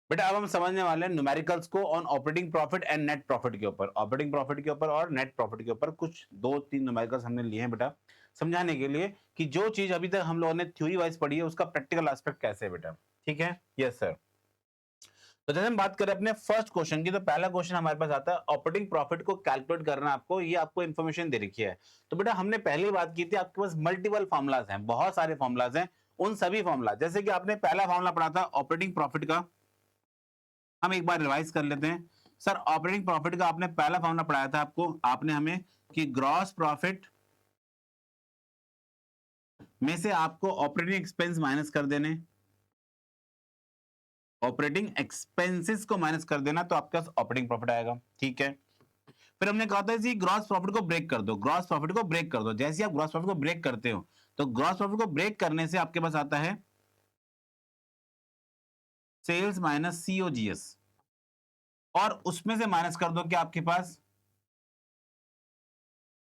बेटा अब हम समझने वाले हैं न्यूमेरिकल्स को on operating profit and net profit के ऊपर, ऑपरेटिंग प्रॉफिट के ऊपर और नेट प्रॉफिट के ऊपर कुछ 2-3 न्यूमेरिकल्स हमने लिए हैं बेटा समझाने के लिए कि जो चीज अभी तक हम लोगों ने थ्योरी वाइज पढ़ी है उसका प्रैक्टिकल एस्पेक्ट कैसे है बेटा। ठीक है, यस सर। तो जैसे हम बात करें अपने फर्स्ट क्वेश्चन की, तो पहला क्वेश्चन हमारे पास आता है ऑपरेटिंग प्रॉफिट को कैलकुलेट करना आपको, ये आपको इन्फॉर्मेशन दे रखी है। तो बेटा हमने पहले बात की थी आपके पास मल्टीपल फॉर्मुलाज हैं, बहुत सारे फॉर्मुलाज हैं, उन सभी फॉर्मुला जैसे कि आपने पहला फॉर्मुला पढ़ा था ऑपरेटिंग प्रॉफिट का, हम एक बार रिवाइज कर लेते हैं। सर ऑपरेटिंग प्रॉफिट का आपने पहला फॉर्मूला पढ़ाया था आपको, आपने हमें कि ग्रॉस प्रॉफिट में से आपको ऑपरेटिंग एक्सपेंस माइनस कर देने, ऑपरेटिंग एक्सपेंसेस को माइनस कर देना तो आपके पास ऑपरेटिंग प्रॉफिट आएगा। ठीक है, फिर हमने कहा था जी ग्रॉस प्रॉफिट को ब्रेक कर दो, ग्रॉस प्रॉफिट को ब्रेक कर दो। जैसे आप ग्रॉस प्रॉफिट को ब्रेक करते हो तो ग्रॉस प्रॉफिट को ब्रेक करने से आपके पास आता है सेल्स माइनस सीओजीएस, और उसमें से माइनस कर दो क्या आपके पास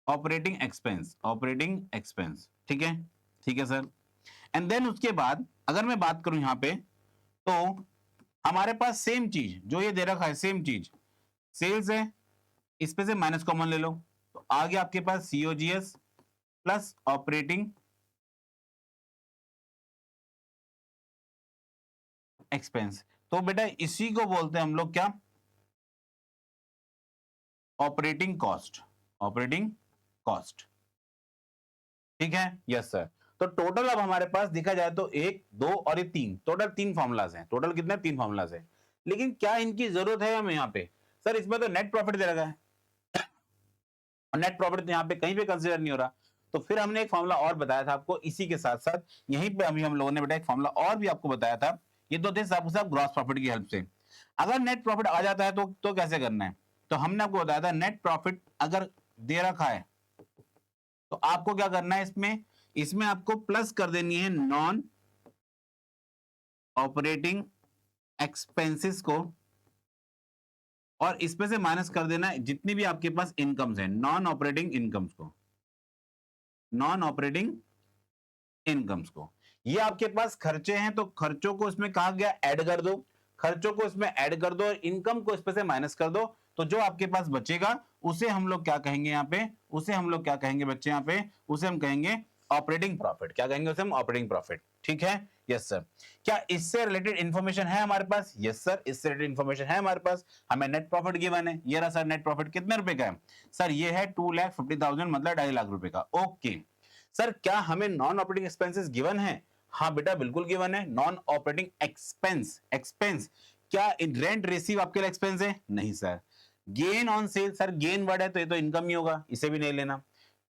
ऑपरेटिंग एक्सपेंस, ऑपरेटिंग एक्सपेंस। ठीक है, ठीक है सर। एंड देन उसके बाद अगर मैं बात करूं यहां पे, तो हमारे पास सेम चीज जो ये दे रखा है, सेम चीज सेल्स है, इस पे से माइनस कॉमन ले लो, तो आ गया आपके पास सीओजीएस प्लस ऑपरेटिंग एक्सपेंस। तो बेटा इसी को बोलते हैं हम लोग क्या, ऑपरेटिंग कॉस्ट, ऑपरेटिंग कॉस्ट। ठीक है, यस सर। तो टोटल अब हमारे पास देखा जाए तो एक, दो और ये तीन, टोटल तीन फॉर्मुलाज हैं। टोटल कितने, तीन फॉर्मुलाज हैं। लेकिन क्या इनकी जरूरत है हमें यहाँ पे? सर इसमें तो नेट प्रॉफिट दे रखा है और नेट प्रॉफिट तो यहाँ पे कहीं पे कंसीडर नहीं हो रहा। तो फिर हमने एक फॉर्मुला और बताया था आपको, इसी के साथ साथ यहीं पे अभी हम लोगों ने बेटा एक फॉर्मुला और भी आपको बताया था। ये तो थे सब ग्रॉस प्रॉफिट की हेल्प से। अगर नेट प्रॉफिट आ जाता है तो कैसे करना है? तो हमने आपको बताया था नेट प्रॉफिट अगर दे रखा है तो आपको क्या करना है, इसमें इसमें आपको प्लस कर देनी है नॉन ऑपरेटिंग एक्सपेंसेस को, और इसमें से माइनस कर देना है जितनी भी आपके पास इनकम्स हैं, नॉन ऑपरेटिंग इनकम्स को, नॉन ऑपरेटिंग इनकम्स को। ये आपके पास खर्चे हैं तो खर्चों को इसमें कहा गया ऐड कर दो, खर्चों को इसमें ऐड कर दो और इनकम को इसमें से माइनस कर दो। तो जो आपके पास बचेगा उसे हम लोग क्या कहेंगे यहाँ पे, उसे हम लोग क्या कहेंगे बच्चे यहाँ पे, उसे हम कहेंगे ऑपरेटिंग प्रॉफिट। क्या कहेंगे उसे हम? Operating profit. ठीक है, यस सर। क्या इससे रिलेटेड इंफॉर्मेशन है हमारे पास? यस सर, इससे रिलेटेड इंफॉर्मेशन है हमारे पास। हमें नेट प्रॉफिट गिवन है, ये रहा सर नेट प्रॉफिट कितने रुपए का है? सर ये है 2,50,000 मतलब 2.5 लाख रुपए का। ओके सर, क्या हमें नॉन ऑपरेटिंग एक्सपेंसेस गिवन है? हाँ बेटा बिल्कुल गिवन है, नॉन ऑपरेटिंग एक्सपेंस, एक्सपेंस। क्या रेंट रिसीव आपके लिए एक्सपेंस है? नहीं sir. Gain on sale, sir gain word है तो ये तो इनकम ही होगा, इसे भी नहीं लेना।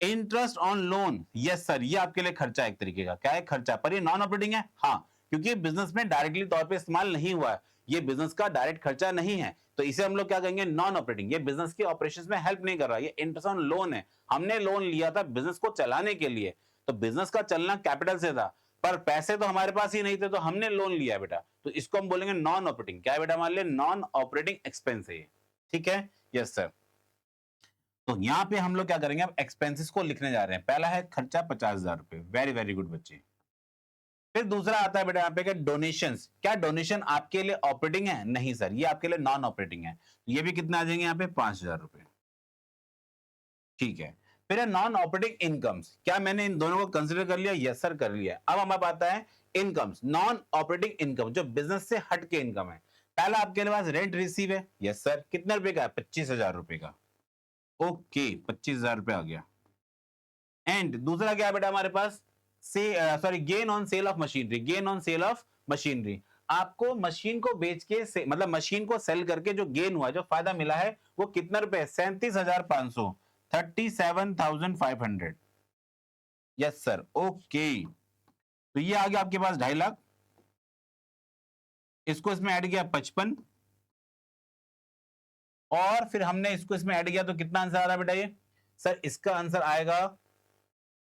Interest on loan, yes sir, ये आपके लिए खर्चा है एक तरीके का। क्या है? खर्चा। पर ये नॉन ऑपरेटिंग है, हाँ, क्योंकि बिजनेस में डायरेक्टली तौर पे इस्तेमाल नहीं हुआ है, ये बिजनेस का डायरेक्ट खर्चा नहीं है, तो इसे हम लोग क्या कहेंगे? Non operating. ये बिजनेस के ऑपरेशंस में हेल्प नहीं कर रहा, ये इंटरेस्ट ऑन लोन है। हमने लोन लिया था बिजनेस को चलाने के लिए, तो बिजनेस का चलना कैपिटल से था, पर पैसे तो हमारे पास ही नहीं थे, तो हमने लोन लिया बेटा, तो इसको हम बोलेंगे नॉन ऑपरेटिंग। क्या है बेटा? मान लिया नॉन ऑपरेटिंग एक्सपेंस है ये। ठीक है, यस सर। तो यहां पे हम लोग क्या करेंगे, अब एक्सपेंसेस को लिखने जा रहे हैं। पहला है खर्चा 50,000 रुपए, वेरी वेरी गुड बच्चे। फिर दूसरा आता है बेटा यहाँ पे डोनेशंस। क्या डोनेशन आपके लिए ऑपरेटिंग है? नहीं सर, ये आपके लिए नॉन ऑपरेटिंग है। ये भी कितना आ जाएंगे यहाँ पे? 5,000 रुपए। ठीक है, फिर है नॉन ऑपरेटिंग इनकम्स। क्या मैंने इन दोनों को कंसिडर कर लिया? यस सर कर लिया। अब हमारे पास आता है इनकम्स, नॉन ऑपरेटिंग इनकम, जो बिजनेस से हट के इनकम है। पहला आपके पास रेंट रिसीव है, यस सर, कितने रुपए का है? 25,000 रुपए का। ओके, 25,000 रुपए आ गया। एंड दूसरा क्या है बेटा हमारे पास? से sorry, gain on sale of machinery, gain on sale of machinery. आपको मशीन को बेच के मतलब मशीन को सेल करके जो गेन हुआ, जो फायदा मिला है, वो कितना रुपए? 37,500, 37,500। Yes sir, okay. तो ये आ गया आपके पास 2.5 लाख, इसको इसमें ऐड किया 55, और फिर हमने इसको इसमें ऐड किया तो कितना आंसर आ रहा है बेटा ये? सर इसका आंसर आएगा,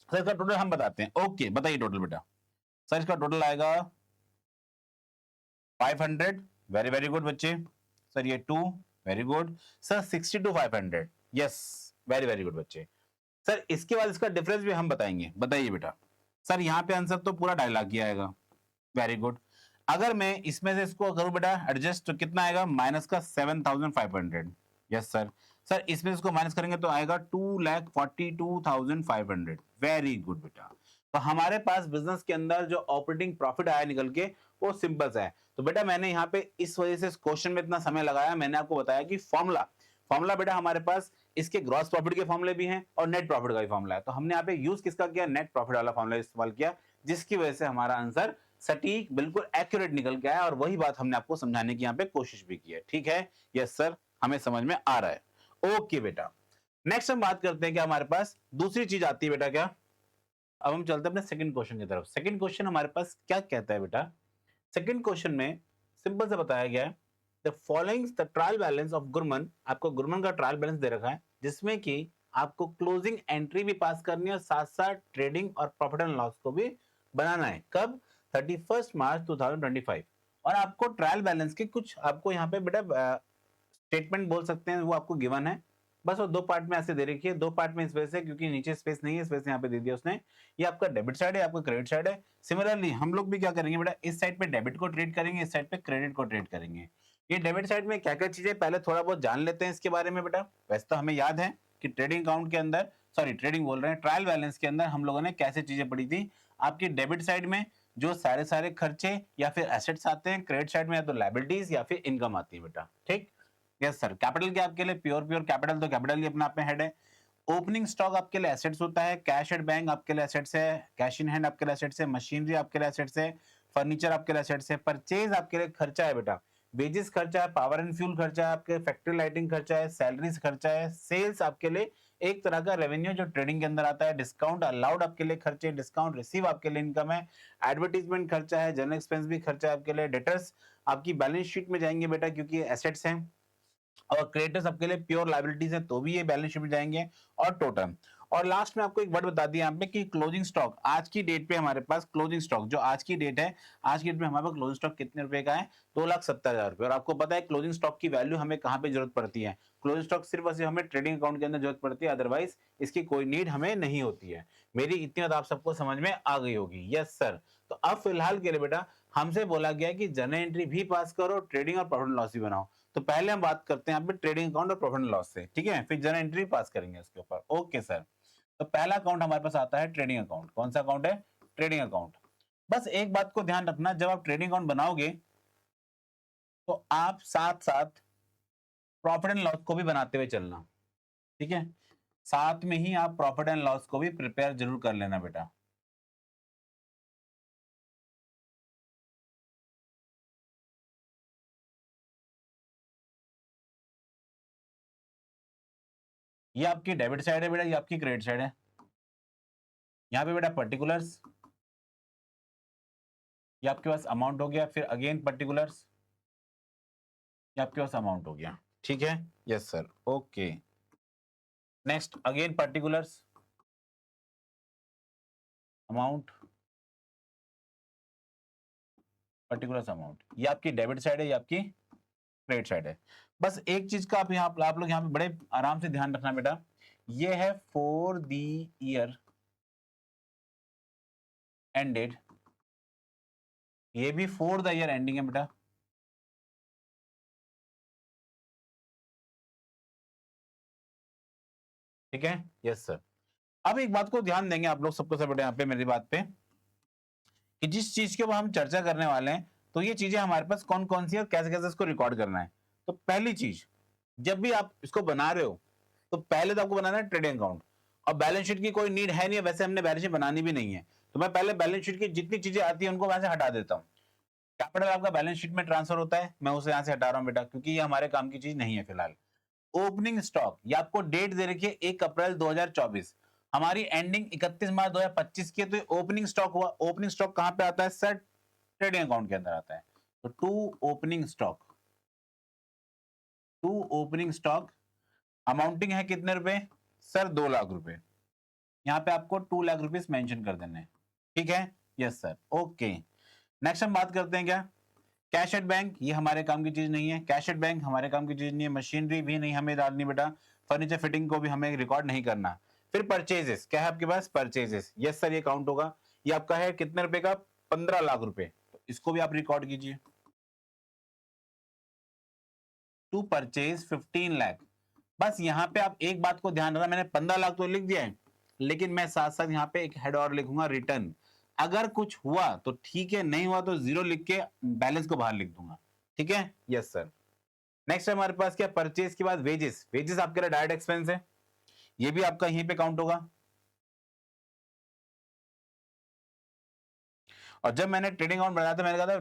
सर इसका टोटल हम बताते हैं। ओके बताइए टोटल बेटा। सर इसका टोटल आएगा 500, वेरी वेरी गुड बच्चे। सर ये 2, very good. Sir 62,500, yes, very very good बच्चे। सर इसके बाद इसका डिफरेंस भी हम बताएंगे, बताइए बेटा। सर यहाँ पे आंसर तो पूरा 2.5 लाख ही आएगा, वेरी गुड। अगर मैं इसमें से इसको करूं बेटा एडजस्ट तो कितना आएगा माइनस का 7,500। Yes sir. सर इसमें से इसको माइनस करेंगे तो आएगा 2,42,500। वेरी गुड बेटा। तो हमारे पास बिजनेस के अंदर जो ऑपरेटिंग प्रॉफिट आया निकल के वो सिंपल सा है। तो बेटा मैंने यहाँ पे इस वजह से इस क्वेश्चन में इतना समय लगाया, मैंने आपको बताया कि फॉर्मूला फॉर्मूला बेटा हमारे पास इसके ग्रॉस प्रॉफिट के फॉर्मूले भी हैं और नेट प्रॉफिट का भी फॉर्मूला है। तो हमने यहाँ पे यूज किसका किया, नेट प्रॉफिट वाला फॉर्मूला इस्तेमाल किया, जिसकी वजह से हमारा आंसर सटीक बिल्कुल एक्यूरेट निकल के आया और वही बात हमने आपको समझाने की यहाँ पे कोशिश भी की है। ठीक है, यस सर, हमें समझ में आ रहा है। ओके बेटा, नेक्स्ट हम बात करते हैं कि हमारे पास दूसरी चीज आती है बेटा क्या। अब हम चलते हैं अपने सेकंड क्वेश्चन की तरफ। सेकंड क्वेश्चन हमारे पास क्या कहता है बेटा, सेकंड क्वेश्चन में सिंपल से बताया गया है the following the trial balance of Gurman, आपको गुरमन का ट्रायल बैलेंस दे रखा है जिसमें कि आपको क्लोजिंग एंट्री भी पास करनी है और साथ साथ ट्रेडिंग और प्रॉफिट एंड लॉस को भी बनाना है। कब, 31 मार्च 2025। और आपको ट्रायल बैलेंस के कुछ आपको यहाँ पे बेटा स्टेटमेंट बोल सकते हैं, वो आपको गिवन है। बस वो दो पार्ट में ऐसे दे रखी है, दो पार्ट में इस वजह से क्योंकि नीचे स्पेस नहीं है, इस वजह से यहाँ पे दे दिया उसने। ये आपका डेबिट साइड है, आपका क्रेडिट साइड है। सिमिलरली हम लोग भी क्या करेंगे बेटा, इस साइड पे डेबिट को ट्रेड करेंगे, इस साइड पे क्रेडिट को ट्रेड करेंगे। ये डेबिट साइड में क्या क्या चीजें पहले थोड़ा बहुत जान लेते हैं इसके बारे में बेटा। वैसे तो हमें याद है कि ट्रेडिंग अकाउंट के अंदर, सॉरी ट्रेडिंग बोल रहे हैं, ट्रायल बैलेंस के अंदर हम लोगों ने कैसे चीजें पढ़ी थी। आपकी डेबिट साइड में जो सारे सारे खर्चे या फिर एसेट्स आते हैं, क्रेडिट साइड में या तो लायबिलिटीज या फिर इनकम आती है बेटा। ठीक, यस सर। कैपिटल क्या आपके लिए, प्योर प्योर कैपिटल, तो कैपिटल ही अपने आप में हेड है। ओपनिंग स्टॉक आपके लिए एसेट्स होता है, कैश एट बैंक आपके लिए एसेट्स है, कैश इन हैंड आपके लिए एसेट्स है, मशीनरी आपके लिए एसेट्स है, फर्नीचर आपके लिए एसेट्स है, परचेज आपके लिए खर्चा है बेटा, वेजेस खर्चा है, पावर एंड फ्यूल खर्चा है, आपके फैक्ट्री लाइटिंग खर्चा है, सैलरीज खर्चा है, सेल्स आपके लिए एक तरह का रेवेन्यू जो ट्रेडिंग के अंदर आता है, डिस्काउंट अलाउड आपके लिए खर्चे, डिस्काउंट रिसीव आपके लिए इनकम है, एडवर्टीजमेंट खर्चा है, जनरल एक्सपेंस भी खर्चा है आपके लिए, डेटर्स आपकी बैलेंस शीट में जाएंगे बेटा क्योंकि एसेट्स हैं, और क्रेडिटर्स आपके लिए प्योर लायबिलिटीज है तो भी ये बैलेंस शीट में जाएंगे, और टोटल। और लास्ट में आपको एक वर्ड बता दिया यहाँ पे कि क्लोजिंग स्टॉक, आज की डेट पे हमारे पास क्लोजिंग स्टॉक जो आज की डेट है, आज की डेट में हमारे पास क्लोजिंग स्टॉक कितने रुपए का है, 2,70,000 रुपए। और आपको पता है क्लोजिंग स्टॉक की वैल्यू हमें कहाँ पे जरूरत पड़ती है, क्लोजिंग स्टॉक सिर्फ और सिर्फ हमें ट्रेडिंग अकाउंट के अंदर जरूरत पड़ती है, अदरवाइज इसकी कोई नीड हमें नहीं होती है। मेरी इतनी बात आप सबको समझ में आ गई होगी। Yes sir. तो अब फिलहाल के लिए बेटा हमसे बोला गया कि जर्नल एंट्री भी पास करो, ट्रेडिंग और प्रॉफिट एंड लॉस भी बनाओ। तो पहले हम बात करते हैं यहाँ पे ट्रेडिंग अकाउंट और प्रॉफिट एंड लॉस से, ठीक है, फिर जर्नल एंट्री पास करेंगे इसके ऊपर। Okay sir. तो पहला अकाउंट हमारे पास आता है ट्रेडिंग अकाउंट। कौन सा अकाउंट है, ट्रेडिंग अकाउंट। बस एक बात को ध्यान रखना, जब आप ट्रेडिंग अकाउंट बनाओगे तो आप साथ साथ प्रॉफिट एंड लॉस को भी बनाते हुए चलना, ठीक है, साथ में ही आप प्रॉफिट एंड लॉस को भी प्रिपेयर जरूर कर लेना बेटा। ये आपकी डेबिट साइड है बेटा, ये आपकी क्रेडिट साइड है। यहाँ पे बेटा पर्टिकुलर्स, ये आपके पास अमाउंट हो गया, फिर अगेन पर्टिकुलर्स, ये आपके पास अमाउंट हो गया, ठीक है, yes sir, okay. Next again particulars, amount, particulars amount, ये आपकी डेबिट साइड है, ये आपकी क्रेडिट साइड है। बस एक चीज का आप लोग यहाँ पे बड़े आराम से ध्यान रखना बेटा, ये है फॉर द ईयर एंडेड, ये भी फॉर द ईयर एंडिंग है बेटा। ठीक है, यस सर। अब एक बात को ध्यान देंगे आप लोग सबको सब बेटा यहाँ पे मेरी बात पे, कि जिस चीज के ऊपर हम चर्चा करने वाले हैं तो ये चीजें हमारे पास कौन कौन सी है और कैसे कैसे इसको रिकॉर्ड करना है। तो पहली चीज, जब भी आप इसको बना रहे हो तो पहले तो आपको बनाना है ट्रेडिंग अकाउंट, और बैलेंस शीट की कोई नीड है नहीं है, वैसे हमने बैलेंस शीट बनानी भी नहीं है। तो मैं पहले बैलेंस शीट की जितनी चीजें आती है उनको वहां से हटा देता हूँ। कैपिटल आपका बैलेंस शीट में ट्रांसफर होता है, मैं उसे यहाँ से हटा रहा हूँ बेटा क्योंकि ये हमारे काम की चीज नहीं है फिलहाल। ओपनिंग स्टॉक, ये आपको डेट दे रखी है 1 अप्रैल 2024, हमारी एंडिंग 31 मार्च 2025 की है, तो ओपनिंग स्टॉक हुआ। ओपनिंग स्टॉक कहां पे आता है सर, ट्रेडिंग अकाउंट के अंदर आता है। तो to opening stock, to opening stock, amounting है कितने रुपए सर, 2 लाख रुपए। यहाँ पे आपको 2 लाख रुपीज मेंशन कर देने हैं, ठीक है, यस सर, ओके। नेक्स्ट हम बात करते हैं क्या, कैश एट बैंक, ये हमारे काम की चीज नहीं है, कैश एट बैंक हमारे काम की चीज नहीं है, मशीनरी भी नहीं हमें डालनी बेटा, फर्नीचर फिटिंग को भी हमें रिकॉर्ड नहीं करना। फिर परचेजेस, क्या है आपके पास परचेजेस, यस सर, ये काउंट होगा। ये आपका है कितने रुपए का, 15 लाख रुपए। तो इसको भी आप रिकॉर्ड कीजिए। To purchase 15 lakh. बस यहाँ पे आप एक बात को ध्यान रखना, मैंने 15 लाख तो लिख दिया है, लेकिन मैं साथ साथ यहाँ पे एक हेड और लिखूंगा, रिटर्न। अगर कुछ हुआ तो ठीक है, नहीं हुआ तो जीरो लिख के बैलेंस को बाहर लिख दूंगा। ठीक है, यस सर। नेक्स्ट हमारे पास क्या, परचेज के बाद वेजेस। वेजेस आपके लिए डायरेक्ट एक्सपेंस है, ये भी आपका यहीं पे काउंट होगा। और जब मैंने ट्रेडिंग अकाउंट बनाया था, मैंने कहा था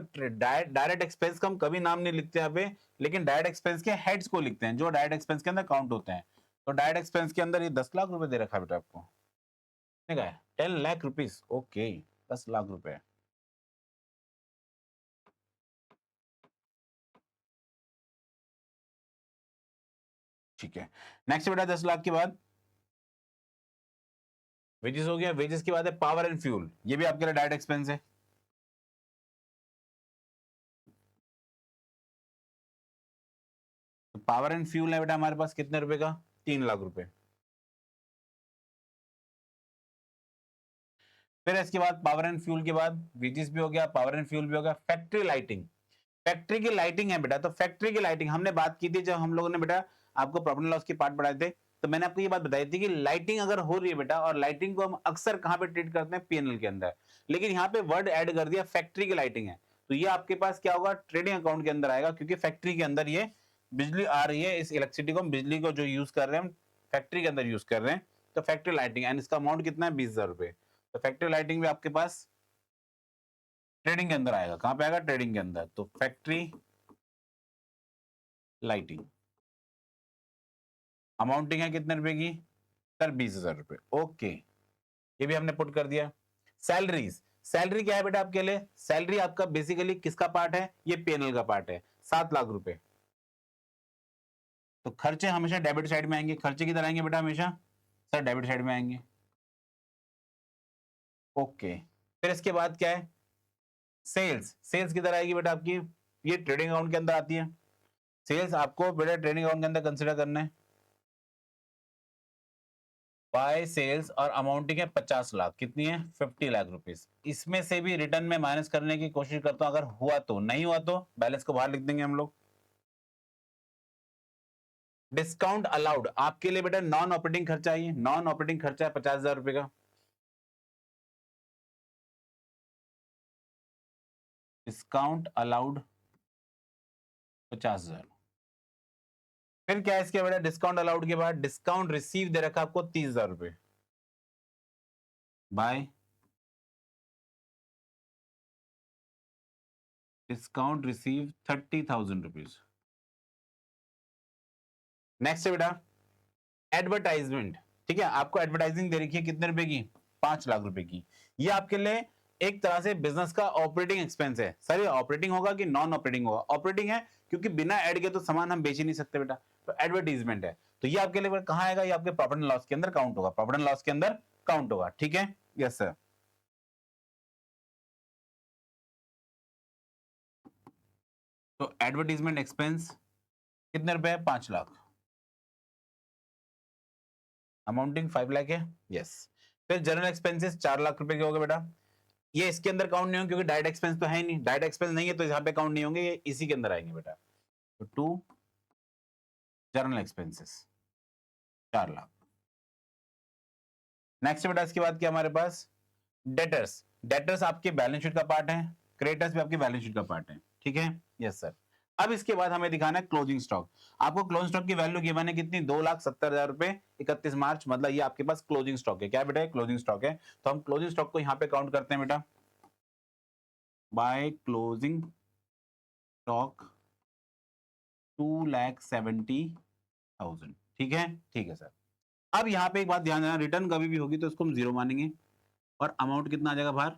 डायरेक्ट एक्सपेंस का हम कभी नाम नहीं लिखते यहाँ पे, लेकिन डायरेक्ट एक्सपेंस के हेड्स को लिखते हैं जो डायरेक्ट एक्सपेंस के अंदर काउंट होते हैं। तो डायरेक्ट एक्सपेंस के अंदर ये 10 लाख रुपए दे रखा है बेटा आपको, ठीक है, 10 लाख रुपीज, ओके, 10 लाख रुपए। ठीक है, नेक्स्ट बेटा 10 लाख के बाद वेजेस हो गया। वेजेस के बाद है पावर एंड फ्यूल, ये भी आपके लिए डायरेक्ट एक्सपेंस है। तो पावर एंड फ्यूल है बेटा हमारे पास कितने रुपए का, 3 लाख रुपए। फिर इसके बाद पावर एंड फ्यूल के बाद वेजेस भी हो गया, पावर एंड फ्यूल भी हो गया। फैक्ट्री लाइटिंग, फैक्ट्री की लाइटिंग है बेटा, तो फैक्ट्री की लाइटिंग हमने बात की थी जब हम लोगों ने बेटा आपको प्रॉफिट एंड लॉस की पार्ट पढ़ाए थे, तो मैंने आपको ये बात बताई थी कि लाइटिंग अगर हो रही है बेटा, और लाइटिंग को हम अक्सर कहां पे ट्रीट करते हैं, पीएनएल के अंदर, लेकिन यहाँ पे वर्ड ऐड कर दिया फैक्ट्री की लाइटिंग है, तो ये आपके पास क्या होगा, ट्रेडिंग अकाउंट के अंदर आएगा, क्योंकि फैक्ट्री के अंदर ये बिजली आ रही है, इस इलेक्ट्रिसिटी को हम बिजली को जो यूज कर रहे हैं हम फैक्ट्री के अंदर यूज कर रहे हैं, तो फैक्ट्री लाइटिंग, एंड इसका अमाउंट कितना है, 20,000 रुपए। तो फैक्ट्री लाइटिंग भी आपके पास ट्रेडिंग के अंदर आएगा, कहां पे आएगा, ट्रेडिंग के अंदर। तो फैक्ट्री लाइटिंग अमाउंटिंग है कितने रुपए की, सर 20,000 रुपए, ओके, ये भी हमने पुट कर दिया। सैलरीज, सैलरी क्या है बेटा आपके लिए, सैलरी आपका बेसिकली किसका पार्ट है, ये पीएनएल का पार्ट है, 7 लाख रुपए। तो खर्चे हमेशा डेबिट साइड में आएंगे, खर्चे किधर आएंगे बेटा हमेशा, सर डेबिट साइड में आएंगे, ओके। फिर इसके बाद क्या है, सेल्स, सेल्स किधर आएगी बेटा आपकी, ये ट्रेडिंग अकाउंट के अंदर आती है। सेल्स आपको बेटा ट्रेडिंग अकाउंट के अंदर कंसिडर करना है, बाय सेल्स, और अमाउंटिंग है 50 लाख, कितनी है, 50 लाख रुपीस। इसमें से भी रिटर्न में माइनस करने की कोशिश करता हूं, अगर हुआ तो, नहीं हुआ तो बैलेंस को बाहर लिख देंगे हम लोग। डिस्काउंट अलाउड आपके लिए बेटा नॉन ऑपरेटिंग खर्चा है, नॉन ऑपरेटिंग खर्चा है 50,000 रुपए का। Discount allowed 50,000। फिर क्या है इसके बेटा, डिस्काउंट अलाउड के बाद डिस्काउंट रिसीव दे रखा आपको 30,000 रुपए, bye discount receive 30,000 rupees. Next है बेटा एडवर्टाइजमेंट, ठीक है, आपको एडवर्टाइजिंग दे रखी है कितने रुपए की, 5 लाख रुपए की। ये आपके लिए एक तरह से बिजनेस का ऑपरेटिंग एक्सपेंस है। सर ये ऑपरेटिंग होगा कि नॉन ऑपरेटिंग होगा, ऑपरेटिंग है, क्योंकि बिना एड के तो सामान हम बेच ही नहीं सकते बेटा, तो एडवर्टीजमेंट है। तो ये आपके लिए कहां आएगा, ये आपके प्रॉफिट एंड लॉस के अंदर काउंट होगा, प्रॉफिट एंड लॉस के अंदर काउंट होगा, ठीक है, यस सर। तो एडवर्टीजमेंट एक्सपेंस कितने रुपए है, 5 लाख, अमाउंटिंग 5 लाख है, यस। फिर जनरल एक्सपेंसेस 4 लाख रुपए के हो गए बेटा, ये इसके अंदर काउंट नहीं होंगे क्योंकि डायरेक्ट एक्सपेंस तो है ही नहीं, डायरेक्ट एक्सपेंस नहीं है तो यहाँ पे काउंट नहीं होंगे, ये इसी के अंदर आएंगे बेटा। तो 2 जनरल एक्सपेंसेस 4 लाख। नेक्स्ट बेटा इसके बाद क्या हमारे पास, डेटर्स, डेटर्स आपके बैलेंस शीट का पार्ट है, क्रेडिटर्स भी आपके बैलेंस शीट का पार्ट है, ठीक है, यस सर। अब इसके बाद हमें दिखाना है क्लोजिंग स्टॉक। आपको क्लोजिंग स्टॉक की वैल्यू गिवन है कितनी, 2,70,000 रुपए 31 मार्च, मतलब ये आपके पास क्लोजिंग स्टॉक है, क्या बेटा क्लोजिंग स्टॉक है। तो हम क्लोजिंग स्टॉक को यहाँ पे काउंट करते हैं बेटा, बाय क्लोजिंग स्टॉक 2,70,000, ठीक है सर। अब यहाँ पे एक बात ध्यान देना, रिटर्न कभी भी होगी तो इसको हम जीरो मानेंगे, और अमाउंट कितना आ जाएगा बाहर,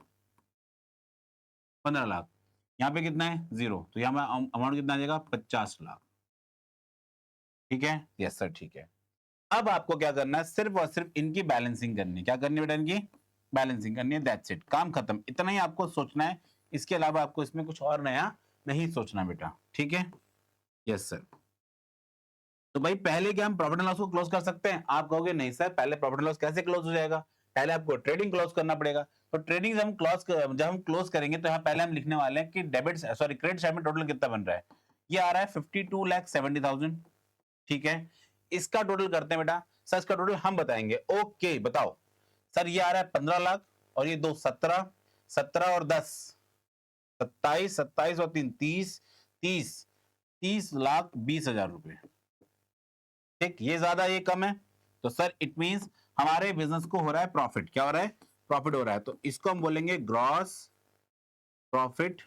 15 लाख, यहाँ पे कितना है, जीरो, तो यहाँ पे अमाउंट कितना आ जाएगा, 50 लाख, ठीक है, यस सर, ठीक है। अब आपको क्या करना है, सिर्फ और सिर्फ इनकी बैलेंसिंग करनी है, क्या करनी है बेटा, इनकी बैलेंसिंग करनी है, दैट्स इट, काम खत्म, इतना ही आपको सोचना है, इसके अलावा आपको इसमें कुछ और नया नहीं सोचना बेटा, ठीक है, यस सर। तो भाई पहले क्या हम प्रॉफिट एंड लॉस को क्लोज कर सकते हैं, आप कहोगे नहीं सर, पहले प्रॉफिट एंड लॉस कैसे क्लोज हो जाएगा, पहले आपको ट्रेडिंग क्लोज करना पड़ेगा। तो ट्रेडिंग जब हम क्लोज करेंगे तो यहाँ पहले हम लिखने वाले हैं कि क्रेडिट साइड में टोटल कितना बन रहा है। ये आ रहा है 52,70,000। ठीक है, इसका टोटल करते हैं बेटा। सर इसका टोटल हम बताएंगे। ओके बताओ सर, ये आ रहा है 15 लाख और ये 2 17, 17 और 10 27, 27 और 3 30, 30 30,20,000 रुपए। ठीक, ये ज्यादा ये कम है, तो सर इट मींस हमारे बिजनेस को हो रहा है प्रॉफिट। क्या हो रहा है? प्रॉफिट हो रहा है। तो इसको हम बोलेंगे ग्रॉस प्रॉफिट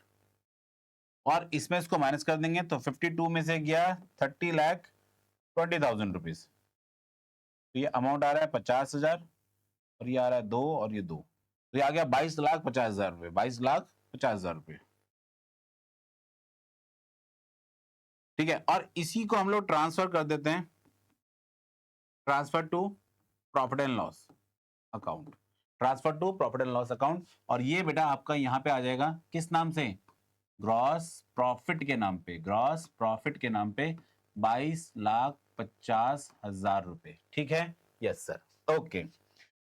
और इसमें इसको माइनस कर देंगे तो 52 में से गया 30,20,000 रुपीज। तो ये अमाउंट आ रहा है 50,000 और ये आ रहा है 2 और ये 2, तो ये आ गया 22,50,000 रुपए। 22,50,000 रुपए। ठीक है, और इसी को हम लोग ट्रांसफर कर देते हैं, transfer to profit and loss account. Transfer to profit and loss account, और ये बेटा आपका यहां पे आ जाएगा किस नाम से? ग्रॉस प्रॉफिट के नाम पे। ग्रॉस प्रॉफिट के नाम पे 22,50,000 रुपए। ठीक है, यस सर। ओके,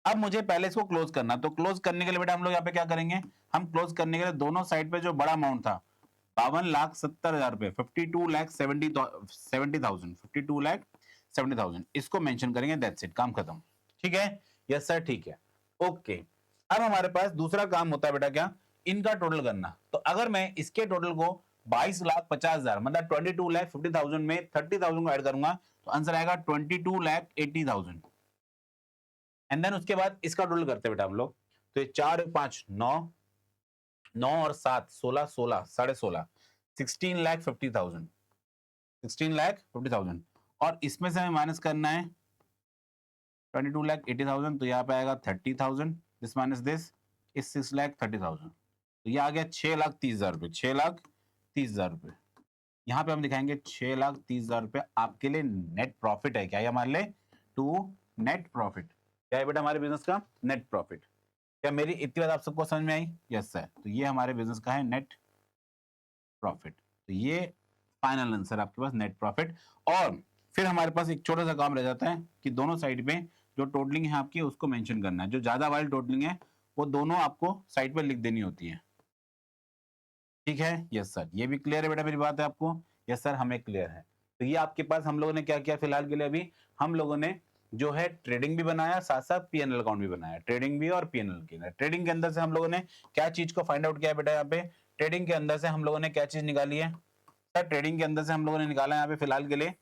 अब मुझे पहले इसको क्लोज करना, तो क्लोज करने के लिए बेटा हम लोग यहाँ पे क्या करेंगे? हम क्लोज करने के लिए दोनों साइड पे जो बड़ा अमाउंट था 52,70,000 रुपए, 52,70,000, 52,70,000 इसको मेंशन करेंगे। दैट्स इट, काम खत्म। ठीक है, यस सर, ठीक है। ओके, अब हमारे पास दूसरा काम होता है बेटा क्या? इनका टोटल करना। तो अगर मैं इसके टोटल को 22,50,000 मतलब 22,50,000 में 30,000 को ऐड करूंगा तो आंसर आएगा 22,80,000। एंड देन उसके बाद इसका टोटल करते हैं बेटा हम लोग। तो ये 4 5 9, 9 और 7 16, 16 16.5 16,50,000, 16,50,000। और इसमें से हमें माइनस करना है 22,80,000, तो यहाँ पे आएगा 30,000। This minus this is 6,30,000। तो ये आ गया 6,30,000 रुपए। 6,30,000 रुपए यहाँ पे हम दिखाएंगे 6,30,000 रुपए आपके लिए नेट प्रॉफिट है। क्या है हमारे लिए? To net profit. क्या है बेटा हमारे बिजनेस का? Net profit. क्या मेरी इतनी बात आप सबको समझ में आई? Yes sir. तो ये हमारे बिजनेस का है नेट प्रॉफिट। तो ये फाइनल आंसर आपके पास नेट प्रॉफिट। और फिर हमारे पास एक छोटा सा काम रह जाता है कि दोनों साइड पे जो टोटलिंग है आपकी उसको मेंशन करना है। जो ज्यादा वाली टोटलिंग है वो दोनों आपको साइड पे लिख देनी होती है। ठीक है, यस सर। ये भी क्लियर है बेटा मेरी बात है आपको? यस सर, हमें क्लियर है। तो ये आपके पास हम लोगों ने क्या किया फिलहाल के लिए? अभी हम लोगों ने जो है ट्रेडिंग भी बनाया, साथ साथ पीएनएल अकाउंट भी बनाया। ट्रेडिंग भी और पीएनएल के। ट्रेडिंग के अंदर से हम लोगों ने क्या चीज को फाइंड आउट किया है बेटा? यहाँ पे ट्रेडिंग के अंदर से हम लोगों ने क्या चीज निकाली है सर? ट्रेडिंग के अंदर से हम लोगों ने निकाला है यहाँ पे फिलहाल के लिए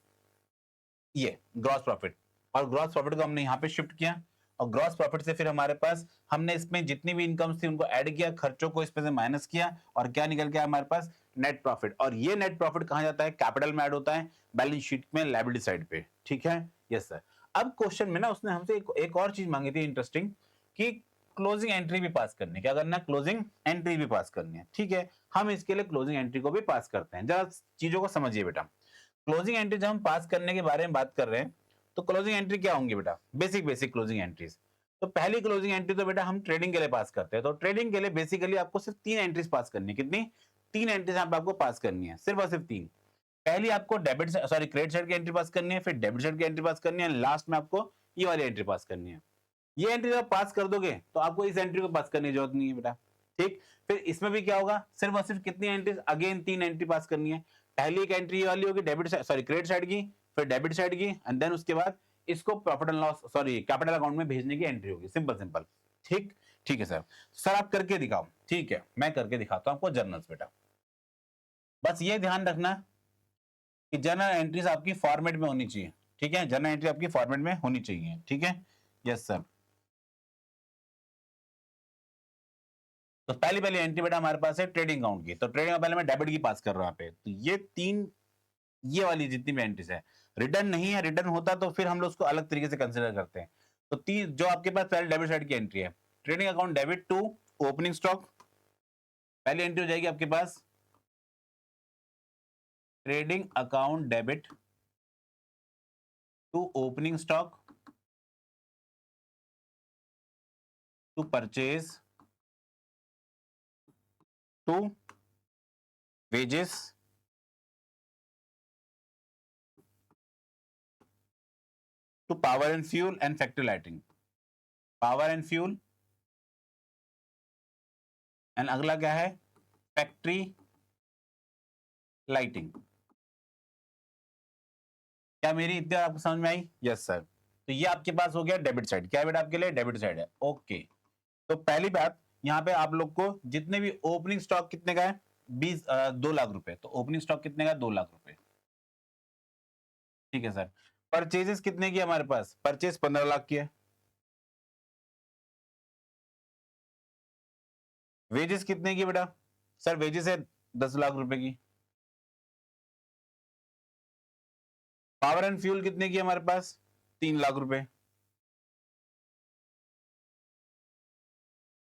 ये ग्रॉस प्रॉफिट। और ग्रॉस प्रॉफिट को हमने यहाँ पे शिफ्ट किया, और ग्रॉस प्रॉफिट से फिर हमारे पास हमने इसमें जितनी भी इनकम थी उनको ऐड किया, खर्चों को इसमें से माइनस किया, और क्या निकल के हमारे पास? Net profit. और ये नेट प्रॉफिट कहां जाता है? कैपिटल में ऐड होता है, बैलेंस शीट में लायबिलिटी साइड पे। ठीक है, यस सर। अब क्वेश्चन में ना उसने हमसे एक और चीज मांगी थी इंटरेस्टिंग, कि क्लोजिंग एंट्री भी पास करनी है। क्या करना है? क्लोजिंग एंट्री भी पास करनी है। ठीक है, हम इसके लिए क्लोजिंग एंट्री को भी पास करते हैं। जरा चीजों को समझिए बेटा। क्लोजिंग एंट्री जब हम पास करने के बारे में बात कर रहे हैं तो क्लोजिंग एंट्री क्या होंगी बेटा? Basic closing entries. तो पहली क्लोजिंग एंट्री तो बेटा हम ट्रेडिंग के लिए पास करते हैं। तो ट्रेडिंग के लिए बेसिकली आपको सिर्फ 3 एंट्रीज पास करनी है। कितनी? 3 एंट्रीज यहाँ पे आपको पास करनी है, सिर्फ और सिर्फ 3। पहली आपको क्रेडिट साइड की एंट्री पास करनी है, फिर डेबिट साइड की एंट्री पास करनी है, लास्ट में आपको ये वाली एंट्री पास करनी है। ये एंट्री जब पास कर दोगे तो आपको इस एंट्री को पास करने की जरूरत नहीं है बेटा। ठीक, फिर इसमें भी क्या होगा? सिर्फ और सिर्फ कितनी एंट्रीज? अगेन 3 एंट्री पास करनी है। पहली एक एंट्री वाली होगी क्रेडिट साइड की, फिर डेबिट साइड की, एंड देन उसके बाद इसको profit and loss capital account में भेजने की एंट्री होगी। Simple simple. ठीक, ठीक है सर। सर आप करके दिखाओ। ठीक है, मैं करके दिखाता हूं आपको जर्नल्स बेटा। बस ये ध्यान रखना कि जर्नल एंट्रीज आपकी फॉर्मेट में होनी चाहिए। ठीक है, जर्नल एंट्री आपकी फॉर्मेट में होनी चाहिए। ठीक है, यस सर। तो पहली पहली एंट्री बेटा हमारे पास है ट्रेडिंग अकाउंट की। तो ट्रेडिंग पहले मैं डेबिट की पास कर रहा हूं पे। तो ये 3, ये वाली जितनी भी एंट्रीज है, रिटर्न नहीं है। रिटर्न होता तो फिर हम लोग उसको अलग तरीके से कंसिडर करते हैं। तो 3 जो आपके पास पहले डेबिट साइड की एंट्री है, trading account debit to opening stock. पहली एंट्री हो जाएगी आपके पास trading account debit to opening stock to purchase to wages to power and fuel and factory lighting. Power and fuel, and अगला क्या है, फैक्ट्री लाइटिंग। क्या मेरी इतनी आपको समझ में आई? Yes sir. तो ये आपके पास हो गया डेबिट साइड। क्या है बेटा आपके लिए? डेबिट साइड है। ओके, तो पहली बात यहाँ पे आप लोग को जितने भी ओपनिंग स्टॉक कितने का है, 2 लाख रुपए। तो ओपनिंग स्टॉक कितने का? 2 लाख रुपए। ठीक है सर। परचेजेस कितने की हमारे पास? परचेज 15 लाख की है। वेजेस कितने की बेटा? सर वेजेस है 10 लाख रुपए की। पावर एंड फ्यूल कितने की हमारे पास? 3 लाख रुपए।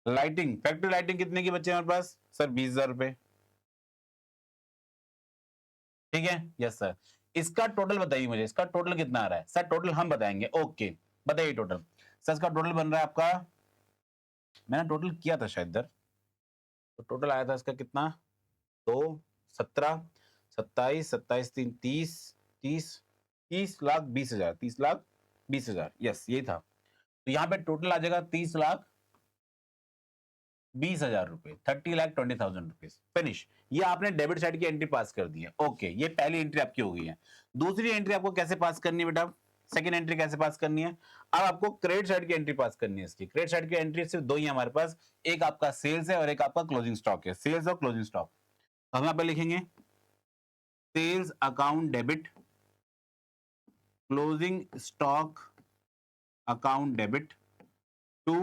लाइटिंग, फैक्ट्री लाइटिंग कितने की बच्चे हमारे पास? सर 20,000 रुपए। ठीक है, यस सर। इसका टोटल बताइए मुझे, इसका टोटल कितना आ रहा है? सर टोटल हम बताएंगे। ओके, बताइए टोटल। सर इसका टोटल बन रहा है आपका, मैंने टोटल किया था शायद इधर, तो टोटल आया था इसका कितना, 2, 17, 27, 27, 3, 30, 30, 30,20,000, 30,20,000, यस यही था। तो यहाँ पे टोटल आ जाएगा 30,20,000 रुपए, 30,20,000 रुपीज। फिनिश। ये आपने डेबिट साइड की एंट्री पास कर दी है। ओके, ये पहली एंट्री आपकी हो गई है। दूसरी एंट्री आपको कैसे पास करनी है बेटा? सेकंड एंट्री कैसे पास करनी है? अब आपको क्रेडिट साइड की एंट्री पास करनी है। इसकी क्रेडिट साइड की एंट्री सिर्फ दो ही है हमारे पास, एक आपका सेल्स है और एक आपका क्लोजिंग स्टॉक है। सेल्स और क्लोजिंग स्टॉक। हम यहाँ पे लिखेंगे sales account debit, closing stock account debit to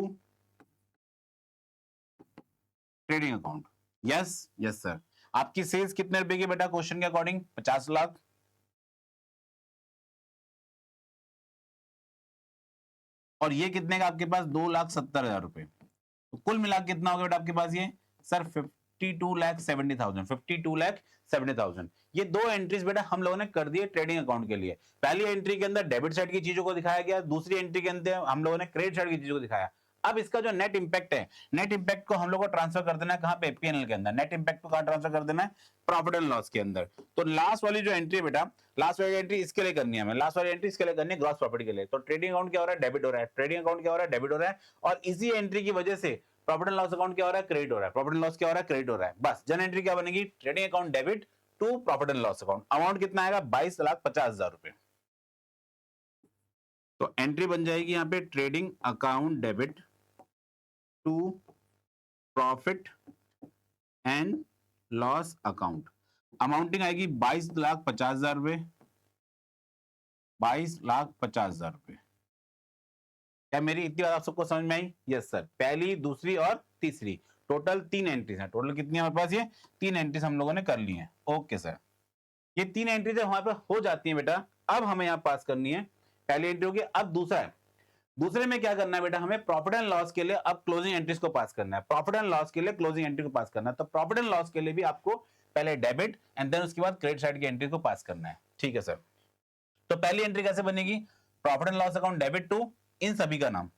trading account. Yes yes sir. आपकी सेल्स कितने रुपए की बेटा? क्वेश्चन के अकॉर्डिंग 50 लाख। और ये कितने का आपके पास? 2,70,000 रुपए। तो कुल मिला कितना होगा बेटा आपके पास? ये सर 52,70,000, 52,70,000। ये दो एंट्रीज बेटा हम लोगों ने कर दिए ट्रेडिंग अकाउंट के लिए। पहली एंट्री के अंदर डेबिट साइड की चीजों को दिखाया गया, दूसरी एंट्री के अंदर हम लोगों ने क्रेडिट साइड की चीजों को दिखाया। अब इसका जो नेट इंपैक्ट है, नेट इंपैक्ट को हम लोग को ट्रांसफर कर देना है कहां पे? पीएनएल के अंदर। नेट इंपैक्ट को कहां ट्रांसफर कर देना है? प्रॉफिट एंड लॉस के अंदर। तो लास्ट वाली जो एंट्री है बेटा, लास्ट वाली एंट्री इसके लिए करनी है हमें, लास्ट वाली एंट्री इसके लिए करनी है ग्रॉस प्रॉफिट के लिए। तो ट्रेडिंग अकाउंट क्या हो रहा है? डेबिट हो रहा है। ट्रेडिंग अकाउंट क्या हो रहा है? डेबिट हो रहा है। और इसी एंट्री की वजह से प्रॉफिट एंड लॉस अकाउंट क्या हो रहा है? क्रेडिट हो रहा है। प्रॉफिट एंड लॉस क्या हो रहा है? क्रेडिट हो रहा है। बस जन एंट्री क्या बनेगी? Trading account debit to profit and loss account. Amount कितना आएगा? 22,50,000 रुपए। तो एंट्री बन जाएगी यहां पे trading account debit to profit and loss account. Amounting आएगी 22,50,000 रुपए, 22,50,000 रुपए। क्या मेरी इतनी बात आप सबको समझ में आई? Yes sir. पहली, दूसरी और तीसरी, टोटल 3 एंट्रीज हैं। टोटल कितनी है हमारे पास? ये 3 एंट्रीज हम लोगों ने कर ली हैं। Okay sir. ये 3 एंट्रीज हमारे पास हो जाती है बेटा, अब हमें यहाँ पास करनी है। पहली एंट्री होगी। अब दूसरा है, दूसरे में क्या करना है बेटा? हमें प्रॉफिट एंड लॉस के लिए अब क्लोजिंग एंट्रीज को पास करना है। प्रॉफिट एंड लॉस के लिए क्लोजिंग एंट्री को पास करना है। तो प्रॉफिट एंड लॉस के लिए भी आपको पहले डेबिट एंड देन उसके बाद क्रेडिट साइड की एंट्री को पास करना है। ठीक है सर। तो पहली एंट्री कैसे बनेगी? Profit and loss account debit to इन सभी का नाम।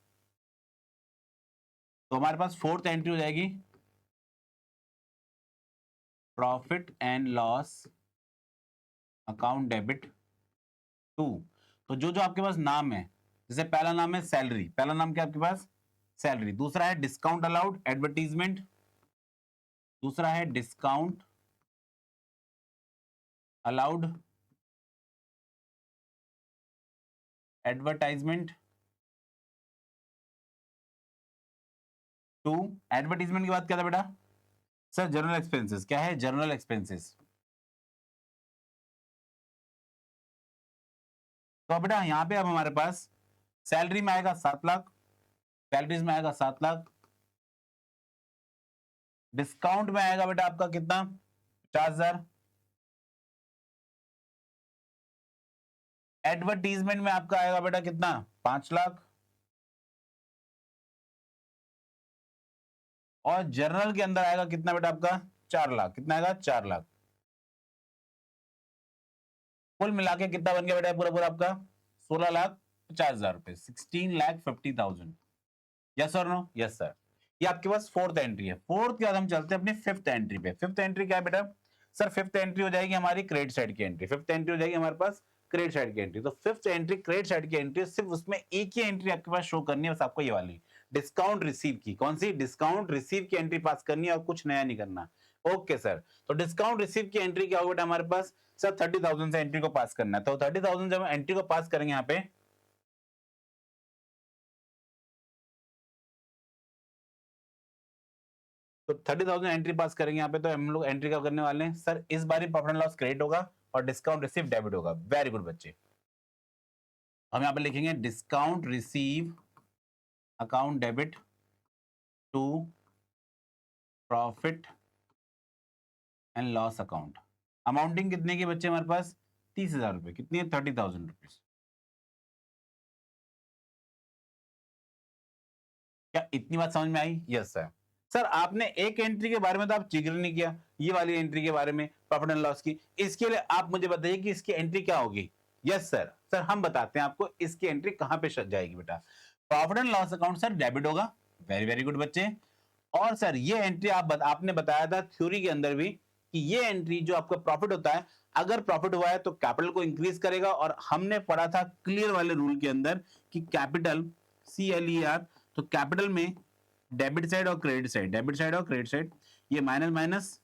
तो हमारे पास फोर्थ एंट्री हो जाएगी profit and loss account debit to. तो जो जो आपके पास नाम है, जैसे पहला नाम है सैलरी, पहला नाम क्या आपके पास? सैलरी। दूसरा है डिस्काउंट अलाउड एडवर्टीजमेंट, दूसरा है discount allowed advertisement to. Advertisement के बाद क्या था बेटा? Sir general expenses. क्या है? General expenses. तो बेटा यहां पे अब हमारे पास सैलरी में आएगा 7 लाख, सैलरीज में आएगा 7 लाख, डिस्काउंट में आएगा बेटा आपका कितना? 50,000, एडवर्टीजमेंट में आपका आएगा बेटा कितना? 5 लाख, और जर्नल के अंदर आएगा कितना बेटा आपका? 4 लाख। कितना आएगा? 4 लाख। कुल मिला के कितना बन गया बेटा पूरा पूरा आपका? 16,50,000 रुपए, 16,50,000। यस और नो? Yes sir. ये आपके पास फोर्थ एंट्री है। फोर्थ के बाद हम चलते हैं अपनी फिफ्थ एंट्री पे। फिफ्थ एंट्री क्या है बेटा? सर फिफ्थ एंट्री हो जाएगी हमारी क्रेडिट साइड की एंट्री। फिफ्थ एंट्री हो जाएगी हमारे पास क्रेडिट साइड की एंट्री। तो फिफ्थ एंट्री क्रेडिट साइड की एंट्री, सिर्फ उसमें एक ही एंट्री आपके पास शो करनी है, बस आपको ये वाली डिस्काउंट रिसीव की, कौन सी? डिस्काउंट रिसीव की एंट्री पास करनी है और कुछ नया नहीं करना। ओके सर, तो डिस्काउंट रिसीव की एंट्री क्या होगा बेटा हमारे पास? सर 30,000 से एंट्री को पास करना है, तो 30,000 जब हम एंट्री को पास करेंगे यहाँ पे, तो 30,000 एंट्री पास करेंगे यहाँ पे, तो हम लोग एंट्री क्या करने वाले हैं सर? इस बार प्रॉफिट एंड लॉस क्रेडिट होगा और डिस्काउंट रिसीव डेबिट होगा। वेरी गुड बच्चे, हम यहाँ पे लिखेंगे discount receive account debit to profit and loss account. Amounting कितने की बच्चे हमारे पास? 30,000 रुपए। कितनी है? 30,000 रुपीज। क्या इतनी बात समझ में आई? Yes sir. सर आपने एक एंट्री के बारे में तो आप जिक्र नहीं किया, ये वाली एंट्री के बारे में प्रॉफिट एंड लॉस की। इसके लिए आप मुझे बताइए कि इसकी एंट्री क्या होगी। Yes sir. सर हम बताते हैं आपको इसकी एंट्री कहां पे जाएगी बेटा। Profit and loss account sir debit होगा। वेरी वेरी गुड बच्चे। और सर ये एंट्री आपने बताया था थ्योरी के अंदर भी कि ये एंट्री जो आपका प्रॉफिट होता है, अगर प्रॉफिट हुआ है तो कैपिटल को इंक्रीज करेगा, और हमने पढ़ा था क्लियर वाले रूल के अंदर कि कैपिटल CLER, तो कैपिटल में डेबिट साइड और क्रेडिट साइड, डेबिट साइड और क्रेडिट साइड, ये minus minus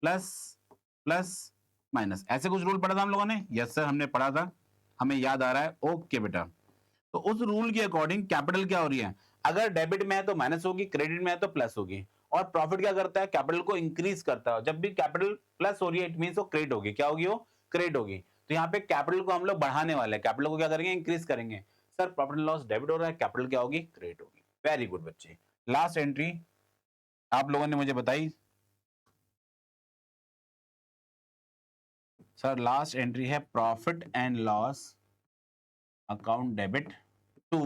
plus plus minus, ऐसे कुछ रूल पढ़ा था हम लोगों ने। यस सर हमने पढ़ा था, हमें याद आ रहा है। ओके बेटा, तो उस रूल के अकॉर्डिंग कैपिटल क्या हो रही है? अगर डेबिट में है तो माइनस होगी, क्रेडिट में है तो प्लस होगी। और प्रॉफिट क्या करता है? कैपिटल को इंक्रीज करता है। जब भी कैपिटल प्लस हो रही है इट मींस वो क्रेडिट होगी। क्या होगी? वो क्रेडिट होगी। तो यहाँ पे कैपिटल को हम लोग बढ़ाने वाले हैं, कैपिटल को क्या करेंगे? इंक्रीज करेंगे। Sir profit and loss debit हो रहा है, कैपिटल क्या होगी? क्रेडिट होगी। वेरी गुड बच्चे। लास्ट एंट्री आप लोगों ने मुझे बताई सर, लास्ट एंट्री है profit and loss account debit to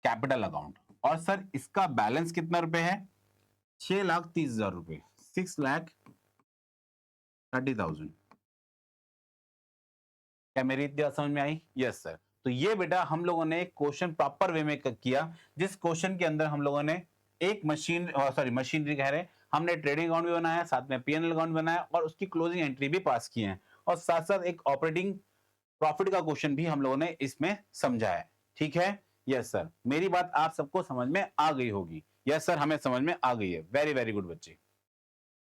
capital account. और सर इसका बैलेंस कितना रुपए है? 6,30,000 रुपए, 6,30,000। क्या मेरी इतनी बात समझ में आई? Yes sir. तो ये बेटा हम लोगों ने एक क्वेश्चन प्रॉपर वे में किया, जिस क्वेश्चन के अंदर हम लोगों ने एक मशीनरी कह रहे, हमने ट्रेडिंग अकाउंट भी बनाया, साथ में P&L अकाउंट बनाया और उसकी क्लोजिंग एंट्री भी पास की है, और साथ साथ एक ऑपरेटिंग प्रॉफिट का क्वेश्चन भी हम लोगों ने इसमें समझा है। ठीक है? Yes sir. मेरी बात आप सबको समझ में आ गई होगी। यस सर, हमें समझ में आ गई है। वेरी वेरी गुड बच्चे।